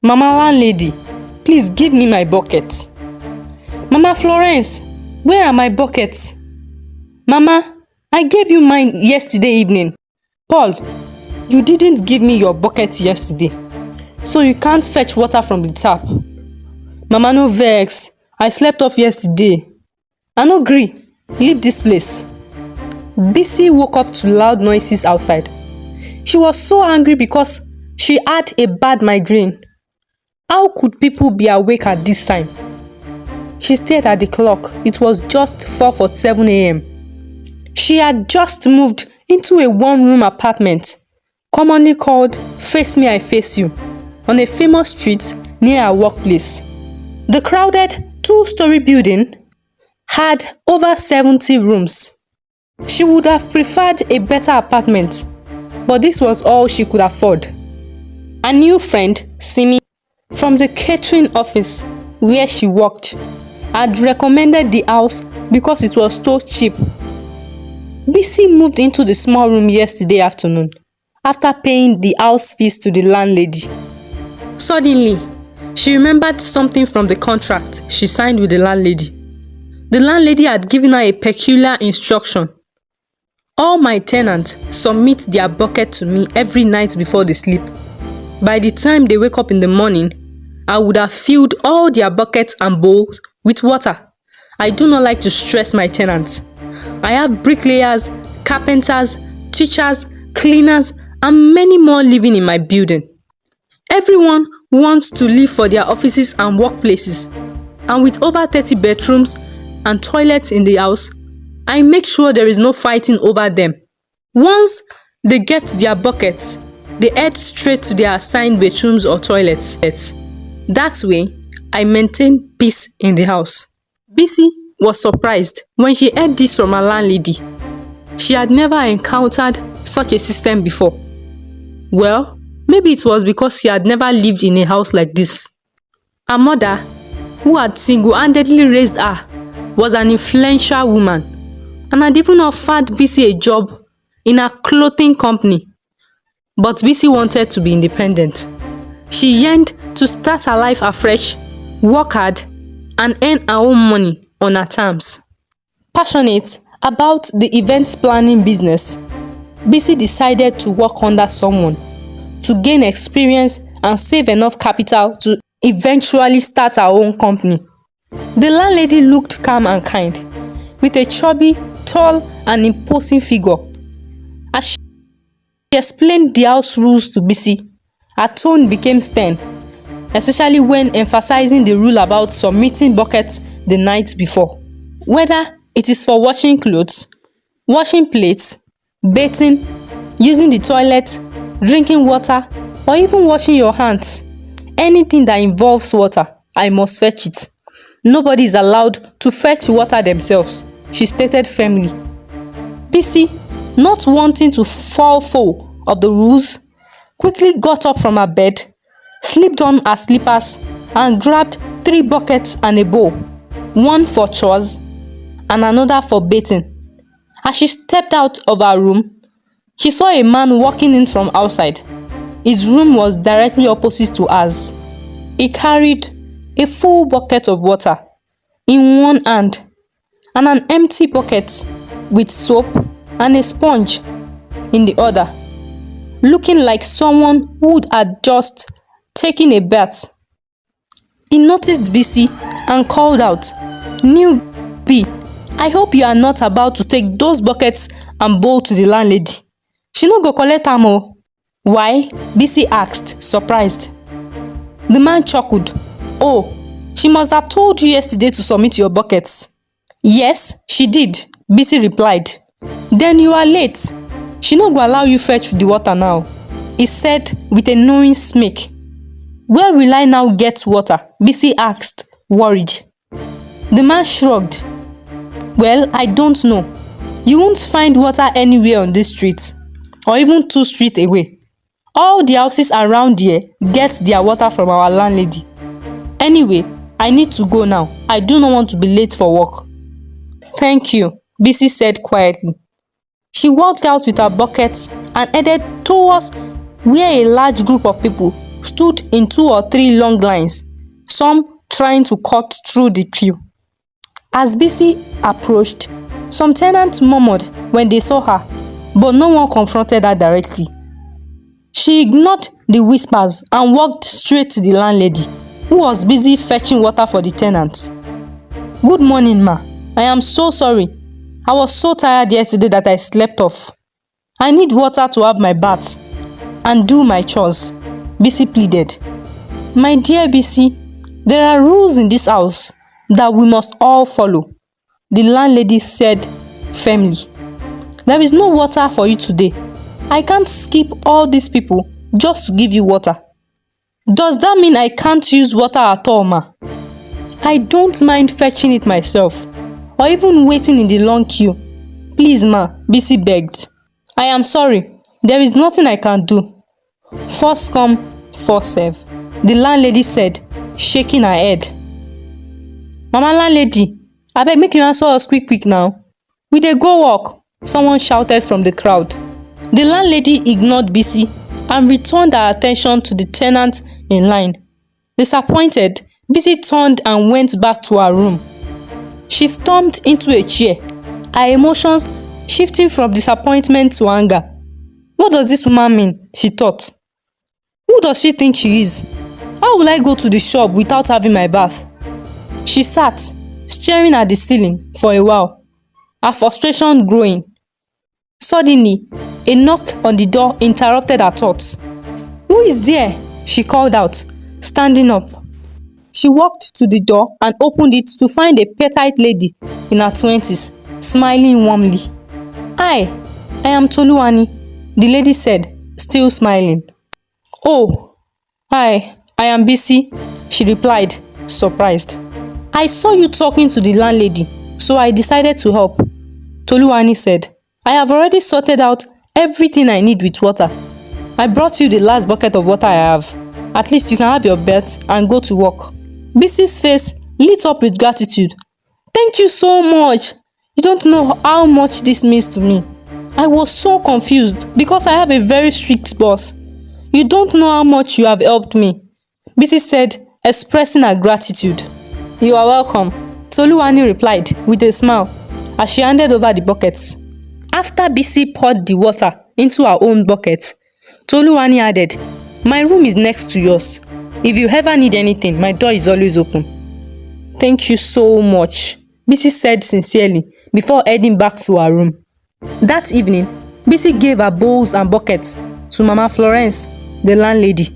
Mama landlady, please give me my bucket. Mama Florence, where are my buckets? Mama, I gave you mine yesterday evening. Paul, you didn't give me your bucket yesterday, so you can't fetch water from the tap. Mama no vex, I slept off yesterday. I no gree, leave this place. Bisi woke up to loud noises outside. She was so angry because she had a bad migraine. How could people be awake at this time? She stared at the clock. It was just 4:47 a.m. She had just moved into a one-room apartment, commonly called Face Me I Face You, on a famous street near her workplace. The crowded two-story building had over 70 rooms. She would have preferred a better apartment, but this was all she could afford. A new friend, Simi, from the catering office where she worked, had recommended the house because it was so cheap. Bisi moved into the small room yesterday afternoon after paying the house fees to the landlady. Suddenly, she remembered something from the contract she signed with the landlady. The landlady had given her a peculiar instruction. All my tenants submit their bucket to me every night before they sleep. By the time they wake up in the morning, I would have filled all their buckets and bowls with water. I do not like to stress my tenants. I have bricklayers, carpenters, teachers, cleaners, and many more living in my building. Everyone wants to live for their offices and workplaces, and with over 30 bedrooms and toilets in the house, I make sure there is no fighting over them. Once they get their buckets, they head straight to their assigned bedrooms or toilets. That way, I maintain peace in the house. Bisi was surprised when she heard this from her landlady. She had never encountered such a system before. Well, maybe it was because she had never lived in a house like this. Her mother, who had single-handedly raised her, was an influential woman and had even offered Bisi a job in her clothing company. But Bisi wanted to be independent. She yearned to start her life afresh, work hard, and earn her own money on her terms. Passionate about the events planning business, Bisi decided to work under someone to gain experience and save enough capital to eventually start her own company. The landlady looked calm and kind, with a chubby, tall, and imposing figure. As she explained the house rules to Bisi, her tone became stern, especially when emphasizing the rule about submitting buckets the night before. Whether it is for washing clothes, washing plates, bathing, using the toilet, drinking water, or even washing your hands, anything that involves water, I must fetch it. Nobody is allowed to fetch water themselves, she stated firmly. Bisi, not wanting to fall foul of the rules, quickly got up from her bed, slipped on her slippers, and grabbed 3 buckets and a bowl, one for chores and another for bathing. As she stepped out of her room, she saw a man walking in from outside. His room was directly opposite to hers. He carried a full bucket of water in one hand and an empty bucket with soap and a sponge in the other, looking like someone who had just taken a bath. He noticed Bisi and called out, "Newbie, I hope you are not about to take those buckets and bowl to the landlady. She no go collect am o." "Why?" Bisi asked, surprised. The man chuckled. "Oh, she must have told you yesterday to submit your buckets." "Yes, she did," Bisi replied. "Then you are late. She no go allow you fetch the water now," he said with a knowing smirk. "Where will I now get water?" Bisi asked, worried. The man shrugged. "Well, I don't know. You won't find water anywhere on this street, or even 2 streets away. All the houses around here get their water from our landlady. Anyway, I need to go now. I do not want to be late for work." "Thank you," Bisi said quietly. She walked out with her buckets and headed towards where a large group of people stood in 2 or 3 long lines, some trying to cut through the queue. As Bisi approached, some tenants murmured when they saw her, but no one confronted her directly. She ignored the whispers and walked straight to the landlady, who was busy fetching water for the tenants. "Good morning, ma. I am so sorry. I was so tired yesterday that I slept off. I need water to have my bath and do my chores," Bisi pleaded. "My dear Bisi, there are rules in this house that we must all follow," the landlady said firmly. "There is no water for you today. I can't skip all these people just to give you water." "Does that mean I can't use water at all, ma?" "I don't mind fetching it myself, or even waiting in the long queue. Please, ma," Bisi begged. "I am sorry. There is nothing I can do." "First come, first serve," the landlady said, shaking her head. "Mama landlady, abeg make you answer us quick now. We dey go work," someone shouted from the crowd. The landlady ignored Bisi and returned her attention to the tenant in line. Disappointed, Bisi turned and went back to her room. She stormed into a chair, her emotions shifting from disappointment to anger. What does this woman mean? She thought. Who does she think she is? How will I go to the shop without having my bath? She sat, staring at the ceiling for a while, her frustration growing. Suddenly, a knock on the door interrupted her thoughts. "Who is there?" she called out, standing up. She walked to the door and opened it to find a petite lady in her 20s, smiling warmly. "Hi, I am Toluwani," the lady said, still smiling. "Oh, hi, I am Bisi," she replied, surprised. "I saw you talking to the landlady, so I decided to help," Toluwani said. "I have already sorted out everything I need with water. I brought you the last bucket of water I have. At least you can have your bath and go to work." Bisi's face lit up with gratitude. "Thank you so much. You don't know how much this means to me. I was so confused because I have a very strict boss. You don't know how much you have helped me," Bisi said, expressing her gratitude. "You are welcome," Toluwani replied with a smile as she handed over the buckets. After Bisi poured the water into her own bucket, Toluwani added, "My room is next to yours. If you ever need anything, my door is always open." "Thank you so much," Bisi said sincerely before heading back to her room. That evening, Bisi gave her bowls and buckets to Mama Florence, the landlady.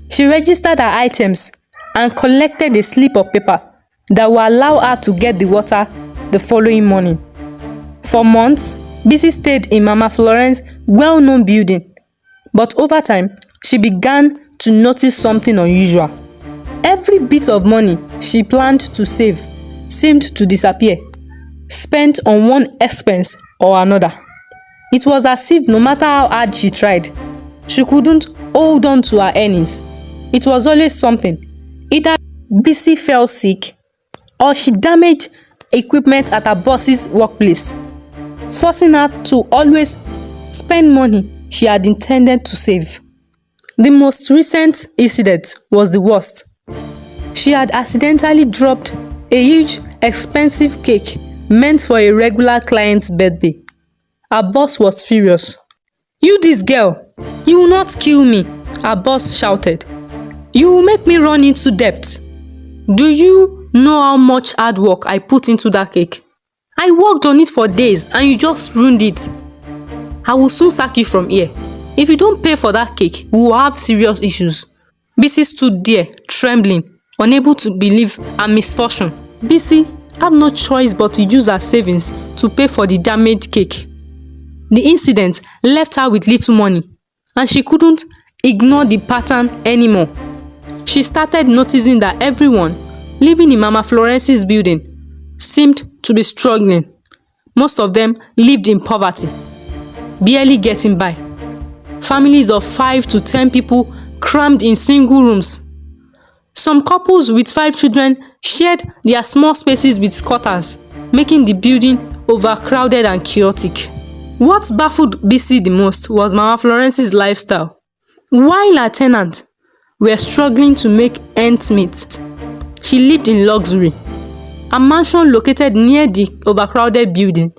She registered her items and collected a slip of paper that will allow her to get the water the following morning. For months, Bisi stayed in Mama Florence's well-known building, but over time, she began to notice something unusual. Every bit of money she planned to save seemed to disappear, spent on one expense or another. It was as if no matter how hard she tried, she couldn't hold on to her earnings. It was always something. Either Bisi fell sick or she damaged equipment at her boss's workplace, forcing her to always spend money she had intended to save. The most recent incident was the worst. She had accidentally dropped a huge, expensive cake meant for a regular client's birthday. Her boss was furious. "You this girl, you will not kill me," her boss shouted. "You will make me run into debt. Do you know how much hard work I put into that cake? I worked on it for days and you just ruined it. I will soon sack you from here. If you don't pay for that cake, we will have serious issues." Bisi stood there, trembling, unable to believe her misfortune. Bisi had no choice but to use her savings to pay for the damaged cake. The incident left her with little money, and she couldn't ignore the pattern anymore. She started noticing that everyone living in Mama Florence's building seemed to be struggling. Most of them lived in poverty, barely getting by. Families of 5 to 10 people crammed in single rooms. Some couples with 5 children shared their small spaces with squatters, making the building overcrowded and chaotic. What baffled Bisi the most was Mama Florence's lifestyle. While her tenants were struggling to make ends meet. She lived in luxury. A mansion located near the overcrowded building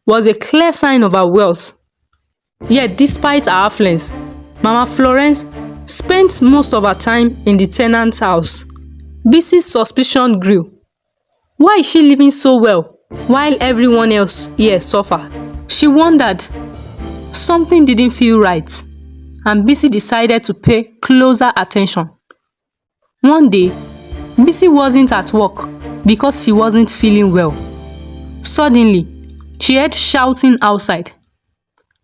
was a clear sign of her wealth. Yet, despite her affluence, Mama Florence spent most of her time in the tenant's house. Bisi's suspicion grew. Why is she living so well while everyone else here suffer? She wondered. Something didn't feel right, and Bisi decided to pay closer attention. One day, Bisi wasn't at work because she wasn't feeling well. Suddenly, she heard shouting outside.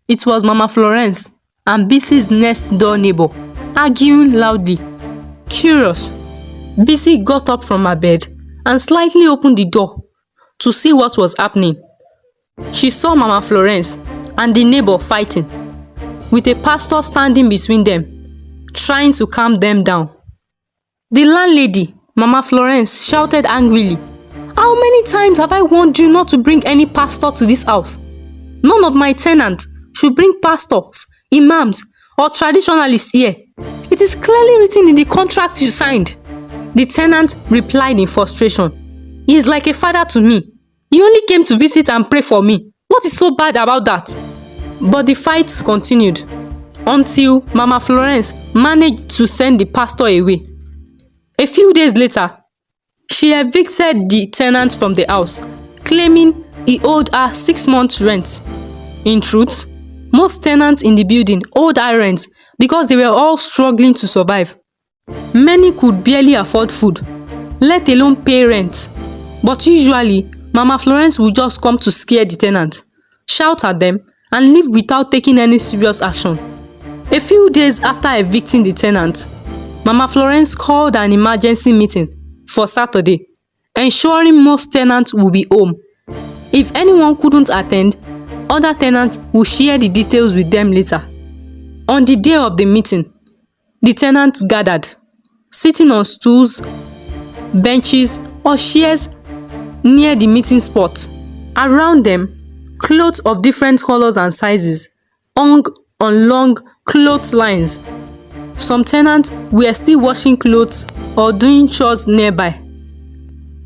It was Mama Florence and Bisi's next door neighbor arguing loudly. Curious, Bisi got up from her bed and slightly opened the door to see what was happening. She saw Mama Florence and the neighbor fighting, with a pastor standing between them, trying to calm them down. The landlady, Mama Florence, shouted angrily, "How many times have I warned you not to bring any pastor to this house? None of my tenants should bring pastors, imams, or traditionalists here. It is clearly written in the contract you signed." The tenant replied in frustration, "He is like a father to me. He only came to visit and pray for me. What is so bad about that?" But the fights continued until Mama Florence managed to send the pastor away. A few days later, she evicted the tenant from the house, claiming he owed her 6 months' rent. In truth, most tenants in the building owed her rent because they were all struggling to survive. Many could barely afford food, let alone pay rent. But usually, Mama Florence would just come to scare the tenant, shout at them, and leave without taking any serious action. A few days after evicting the tenant, Mama Florence called an emergency meeting for Saturday, ensuring most tenants would be home. If anyone couldn't attend, other tenants would share the details with them later. On the day of the meeting, the tenants gathered, sitting on stools, benches, or chairs near the meeting spot. Around them, clothes of different colors and sizes hung on long clotheslines. Some tenants were still washing clothes or doing chores nearby.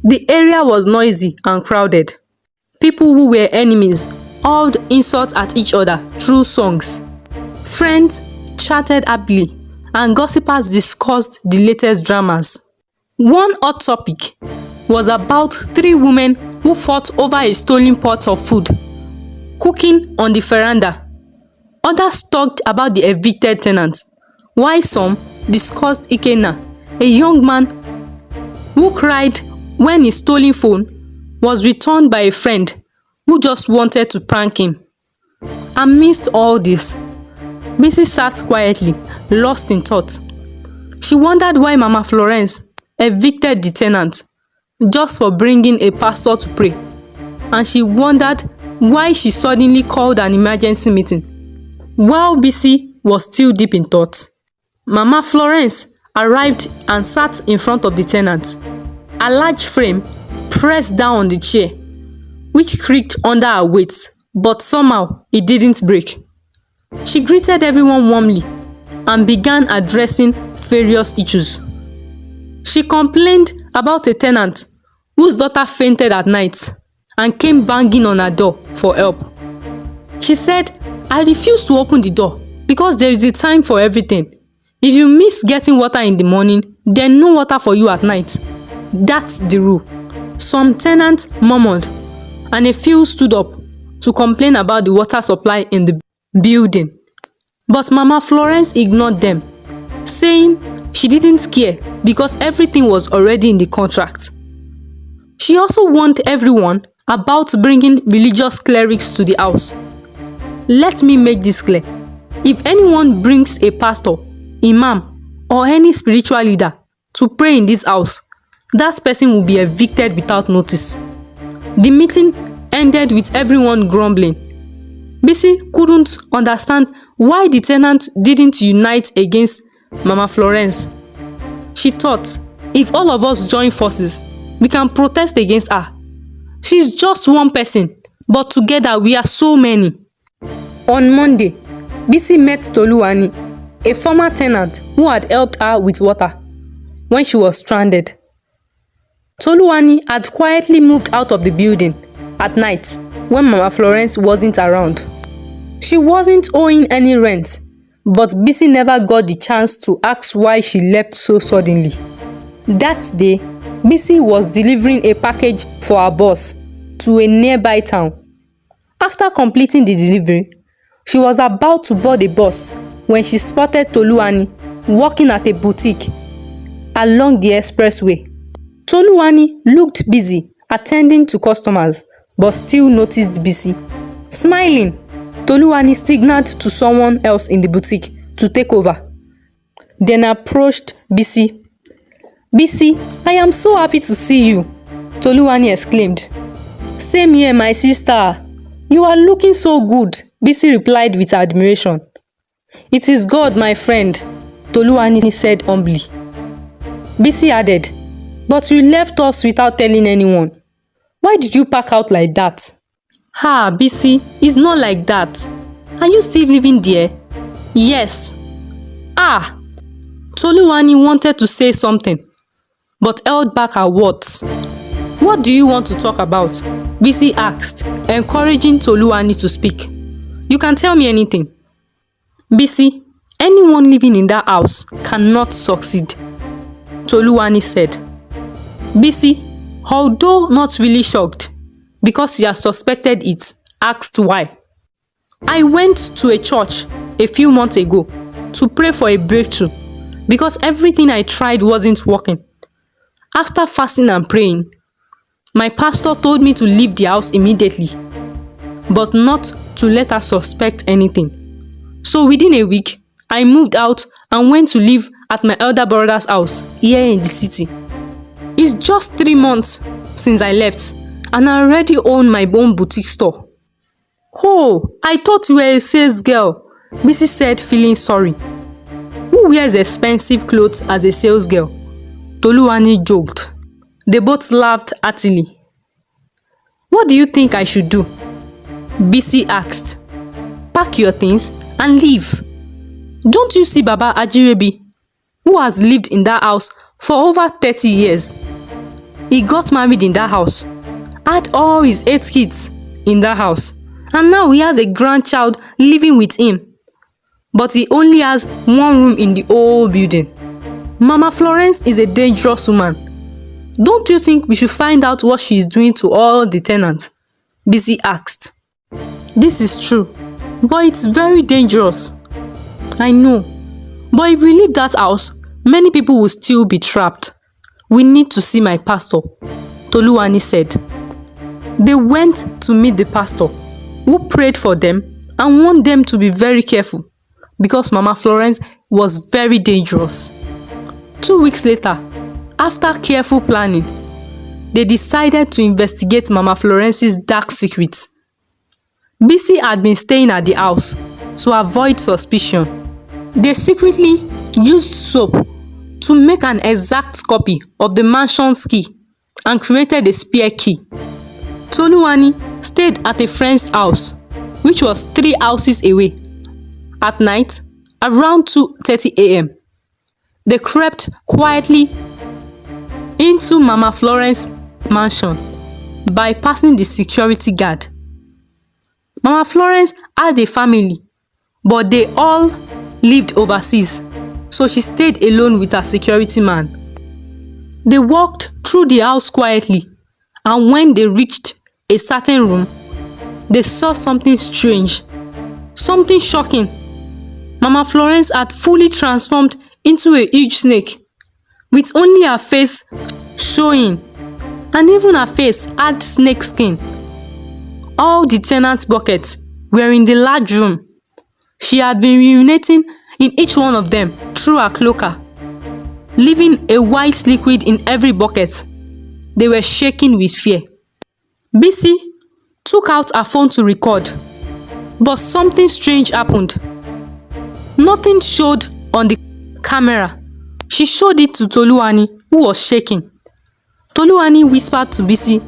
The area was noisy and crowded. People who were enemies hurled insults at each other through songs. Friends chatted happily, and gossipers discussed the latest dramas. One hot topic was about 3 women who fought over a stolen pot of food cooking on the veranda. Others talked about the evicted tenants, while some discussed Ikenna, a young man who cried when his stolen phone was returned by a friend who just wanted to prank him. Amidst all this, Bisi sat quietly, lost in thought. She wondered why Mama Florence evicted the tenant just for bringing a pastor to pray, and she wondered why she suddenly called an emergency meeting. While Bisi was still deep in thought, Mama Florence arrived and sat in front of the tenant. A large frame pressed down on the chair, which creaked under her weight, but somehow it didn't break. She greeted everyone warmly and began addressing various issues. She complained about a tenant whose daughter fainted at night and came banging on her door for help. She said, "I refuse to open the door because there is a time for everything. If you miss getting water in the morning, then no water for you at night. That's the rule." Some tenants murmured, and a few stood up to complain about the water supply in the building. But Mama Florence ignored them, saying she didn't care because everything was already in the contract. She also warned everyone about bringing religious clerics to the house. "Let me make this clear. If anyone brings a pastor, imam, or any spiritual leader to pray in this house, that person will be evicted without notice." The meeting ended with everyone grumbling. Bisi couldn't understand why the tenants didn't unite against Mama Florence. She thought, if all of us join forces, we can protest against her. She's just one person, but together we are so many. On Monday, Bisi met Toluwani, a former tenant who had helped her with water when she was stranded. Toluwani had quietly moved out of the building at night when Mama Florence wasn't around. She wasn't owing any rent, but Bisi never got the chance to ask why she left so suddenly. That day, Bisi was delivering a package for her boss to a nearby town. After completing the delivery, she was about to board the bus when she spotted Toluwani working at a boutique along the expressway. Toluwani looked busy attending to customers but still noticed Bisi. Smiling, Toluwani signaled to someone else in the boutique to take over. Then approached Bisi. "Bisi, I am so happy to see you," Toluwani exclaimed. "Same here, my sister. You are looking so good," Bisi replied with admiration. "It is God, my friend," Toluwani said humbly. Bisi added, "But you left us without telling anyone. Why did you pack out like that?" "Ah, Bisi, it's not like that. Are you still living there?" "Yes." "Ah." Toluwani wanted to say something, but held back her words. "What do you want to talk about?" Bisi asked, encouraging Toluwani to speak. "You can tell me anything." "Bisi, anyone living in that house cannot succeed," Toluwani said. Bisi, although not really shocked because she had suspected it, asked why. "I went to a church a few months ago to pray for a breakthrough because everything I tried wasn't working. After fasting and praying, my pastor told me to leave the house immediately, but not to let her suspect anything. So within a week, I moved out and went to live at my elder brother's house here in the city. It's just 3 months since I left, and I already own my own boutique store." "Oh, I thought you were a sales girl," Bisi said, feeling sorry. "Who wears expensive clothes as a sales girl?" Toluwani joked. They both laughed heartily. "What do you think I should do?" Bisi asked. "Pack your things and leave. Don't you see Baba Ajirebi, who has lived in that house for over 30 years? He got married in that house, had all his 8 kids in that house, and now he has a grandchild living with him. But he only has 1 room in the whole building. Mama Florence is a dangerous woman. Don't you think we should find out what she is doing to all the tenants?" Bisi asked. "This is true, but it's very dangerous." "I know, but if we leave that house, many people will still be trapped. We need to see my pastor," Toluwani said. They went to meet the pastor, who prayed for them and warned them to be very careful because Mama Florence was very dangerous. 2 weeks later, after careful planning, they decided to investigate Mama Florence's dark secrets. Bisi had been staying at the house to avoid suspicion. They secretly used soap to make an exact copy of the mansion's key and created a spare key. Toluwani stayed at a friend's house, which was 3 houses away. At night, around 2:30 a.m., they crept quietly into Mama Florence's mansion, bypassing the security guard. Mama Florence had a family, but they all lived overseas, so she stayed alone with her security man. They walked through the house quietly, and when they reached a certain room, they saw something strange, something shocking. Mama Florence had fully transformed into a huge snake, with only her face showing, and even her face had snake skin. All the tenants' buckets were in the large room. She had been urinating in each one of them through her cloaca, leaving a white liquid in every bucket. They were shaking with fear. Bisi took out her phone to record, but something strange happened. Nothing showed on the camera. She showed it to Toluwani, who was shaking. Toluwani whispered to Bisi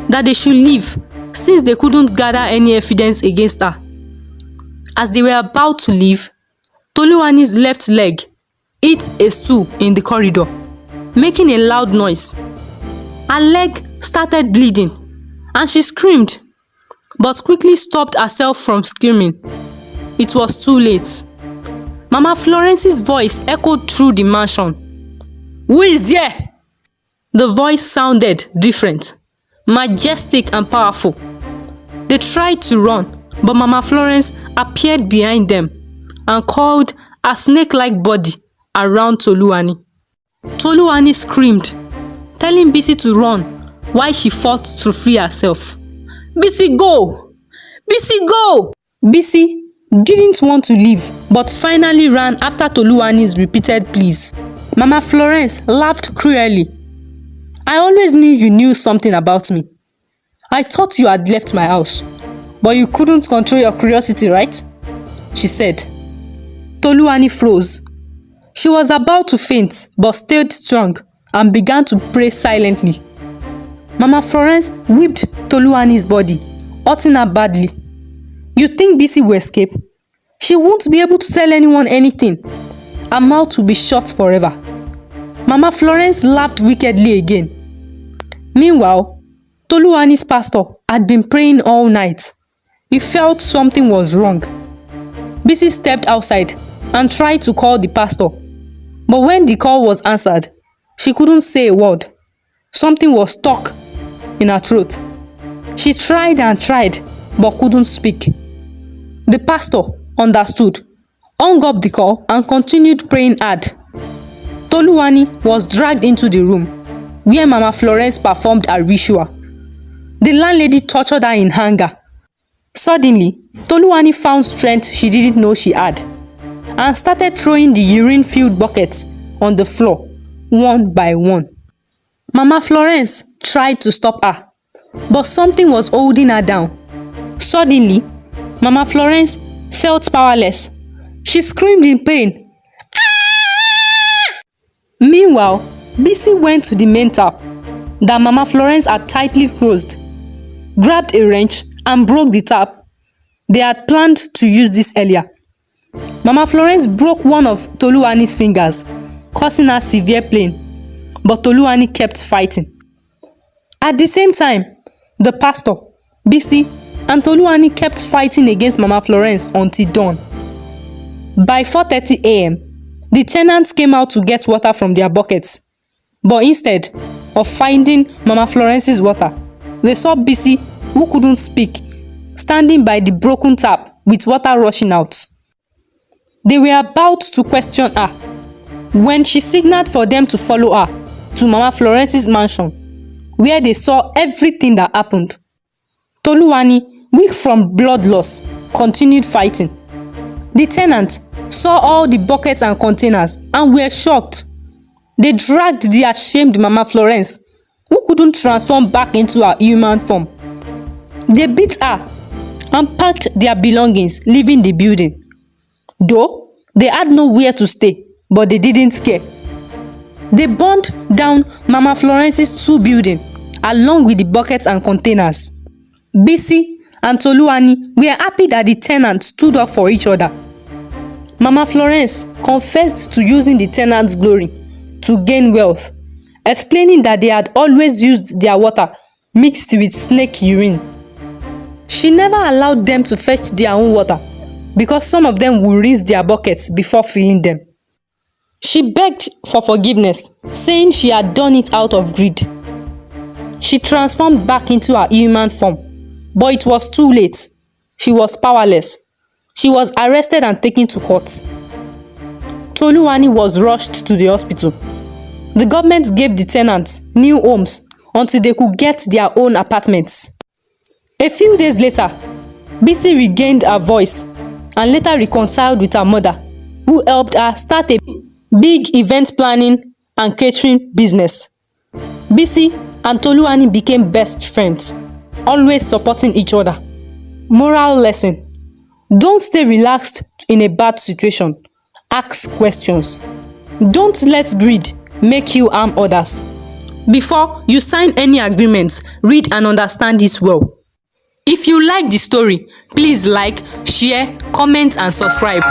that they should leave since they couldn't gather any evidence against her. As they were about to leave, Toluwani's left leg hit a stool in the corridor, making a loud noise. Her leg started bleeding and she screamed, but quickly stopped herself from screaming. It was too late. Mama Florence's voice echoed through the mansion. "Who is there?" The voice sounded different, majestic and powerful. They tried to run, but Mama Florence appeared behind them and coiled a snake-like body around Toluwani. Toluwani screamed, telling Bisi to run while she fought to free herself. "Bisi, go! Bisi, go!" Bisi didn't want to leave, but finally ran after Toluwani's repeated pleas. Mama Florence laughed cruelly. "I always knew you knew something about me. I thought you had left my house, but you couldn't control your curiosity, right?" she said. Toluwani froze. She was about to faint, but stayed strong and began to pray silently. Mama Florence whipped Toluwani's body, hurting her badly. "You think Bisi will escape? She won't be able to tell anyone anything. Her mouth will be shut forever." Mama Florence laughed wickedly again. Meanwhile, Toluwani's pastor had been praying all night. He felt something was wrong. Bisi stepped outside and tried to call the pastor, but when the call was answered, she couldn't say a word. Something was stuck in her throat. She tried and tried, but couldn't speak. The pastor understood, hung up the call and continued praying hard. Toluwani was dragged into the room where Mama Florence performed a ritual. The landlady tortured her in anger. Suddenly, Toluwani found strength she didn't know she had and started throwing the urine-filled buckets on the floor, one by one. Mama Florence tried to stop her, but something was holding her down. Suddenly, Mama Florence felt powerless. She screamed in pain. Meanwhile, Bisi went to the main tap that Mama Florence had tightly closed, grabbed a wrench and broke the tap. They had planned to use this earlier. Mama Florence broke one of Toluwani's fingers, causing her severe pain, but Toluwani kept fighting. At the same time, the pastor, Bisi, and Toluwani kept fighting against Mama Florence until dawn. By 4:30 a.m., the tenants came out to get water from their buckets, but instead of finding Mama Florence's water, they saw Bisi, who couldn't speak, standing by the broken tap with water rushing out. They were about to question her when she signaled for them to follow her to Mama Florence's mansion, where they saw everything that happened. Toluwani, weak from blood loss, continued fighting. The tenants saw all the buckets and containers and were shocked. They dragged the ashamed Mama Florence, who couldn't transform back into her human form. They beat her and packed their belongings, leaving the building. Though they had nowhere to stay, but they didn't care. They burned down Mama Florence's 2 buildings along with the buckets and containers. Bisi and Toluwani were happy that the tenants stood up for each other. Mama Florence confessed to using the tenants' glory to gain wealth, explaining that they had always used their water mixed with snake urine. She never allowed them to fetch their own water because some of them would rinse their buckets before filling them. She begged for forgiveness, saying she had done it out of greed. She transformed back into her human form, but it was too late. She was powerless. She was arrested and taken to court. Toluwani was rushed to the hospital. The government gave the tenants new homes until they could get their own apartments. A few days later, Bisi regained her voice and later reconciled with her mother, who helped her start a big event planning and catering business. Bisi and Toluwani became best friends, always supporting each other. Moral lesson: don't stay relaxed in a bad situation. Ask questions. Don't let greed make you harm others. Before you sign any agreement, read and understand it well. If you like the story, please like, share, comment and subscribe.